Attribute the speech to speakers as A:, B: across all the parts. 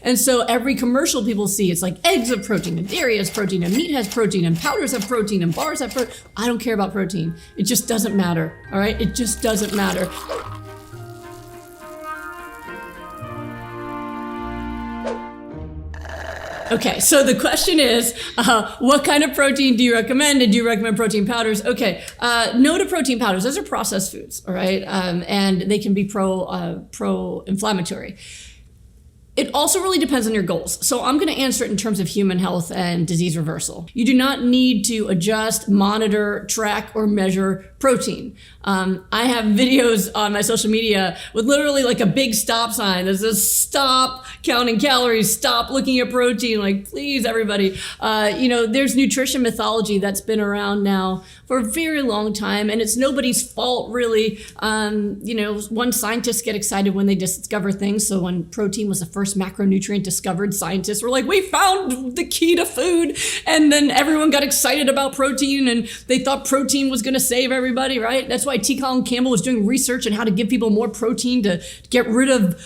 A: And so every commercial people see, it's like eggs have protein, and dairy has protein, and meat has protein, and powders have protein, and bars have protein. I don't care about protein. It just doesn't matter, all right? It just doesn't matter. Okay, so the question is, what kind of protein do you recommend? And do you recommend protein powders? Okay, no to protein powders. Those are processed foods, all right? And they can be pro-inflammatory. It also really depends on your goals. So I'm going to answer it in terms of human health and disease reversal. You do not need to adjust, monitor, track, or measure protein. I have videos on my social media with literally like a big stop sign that says stop counting calories, stop looking at protein, like please everybody. There's nutrition mythology that's been around now for a very long time, and it's nobody's fault really. One scientists get excited when they discover things. So when protein was the first macronutrient discovered, scientists were like, we found the key to food. And then everyone got excited about protein and they thought protein was going to save everybody, right? That's why T. Colin Campbell was doing research on how to give people more protein to get rid of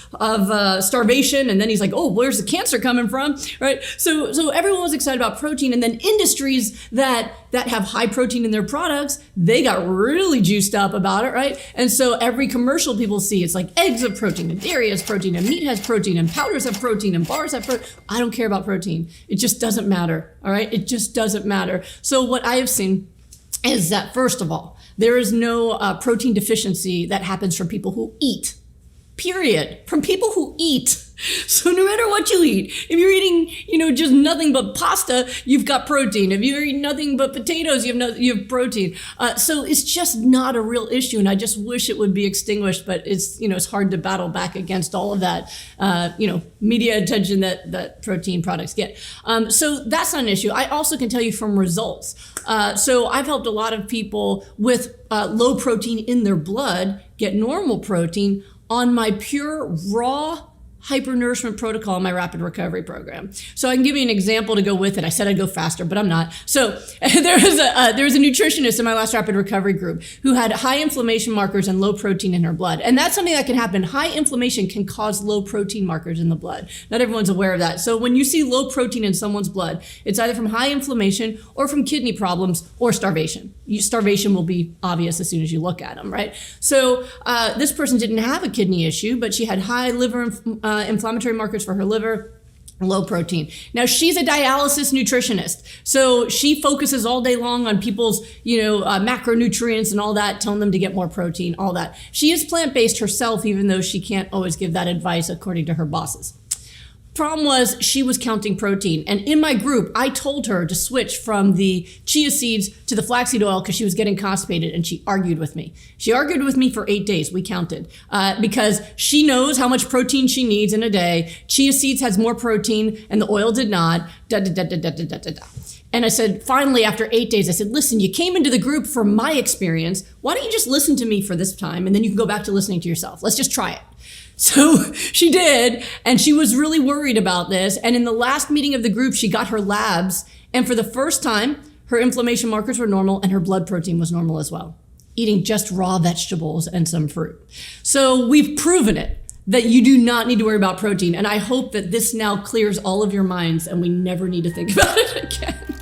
A: starvation. And then he's like, oh, where's the cancer coming from, right? So everyone was excited about protein. And then industries that have high protein in their products, they got really juiced up about it, right? And so every commercial people see, it's like eggs have protein, and dairy has protein, and meat has protein, and powders have protein, and bars have protein. I don't care about protein. It just doesn't matter, all right? It just doesn't matter. So what I have seen is that, first of all, there is no protein deficiency that happens from people who eat, period. From people who eat. So no matter what you eat, if you're eating, just nothing but pasta, you've got protein. If you're eating nothing but potatoes, you have protein. So it's just not a real issue, and I just wish it would be extinguished. But it's hard to battle back against all of that, media attention that protein products get. So that's not an issue. I also can tell you from results. So I've helped a lot of people with low protein in their blood get normal protein on my pure raw hypernourishment protocol in my rapid recovery program. So I can give you an example to go with it. I said I'd go faster, but I'm not. So there was a nutritionist in my last rapid recovery group who had high inflammation markers and low protein in her blood. And that's something that can happen. High inflammation can cause low protein markers in the blood. Not everyone's aware of that. So when you see low protein in someone's blood, it's either from high inflammation or from kidney problems or starvation. Starvation will be obvious as soon as you look at them, right? So this person didn't have a kidney issue, but she had high liver inflammatory markers for her liver, low protein. Now she's a dialysis nutritionist, so she focuses all day long on people's, macronutrients and all that, telling them to get more protein, all that. She is plant-based herself, even though she can't always give that advice according to her bosses. Problem was she was counting protein. And in my group, I told her to switch from the chia seeds to the flaxseed oil because she was getting constipated, and she argued with me. She argued with me for 8 days. We counted because she knows how much protein she needs in a day. Chia seeds has more protein and the oil did not. And I said, finally, after 8 days, I said, listen, you came into the group from my experience. Why don't you just listen to me for this time? And then you can go back to listening to yourself. Let's just try it. So she did, and she was really worried about this. And in the last meeting of the group, she got her labs. And for the first time, her inflammation markers were normal and her blood protein was normal as well, eating just raw vegetables and some fruit. So we've proven it, that you do not need to worry about protein. And I hope that this now clears all of your minds and we never need to think about it again.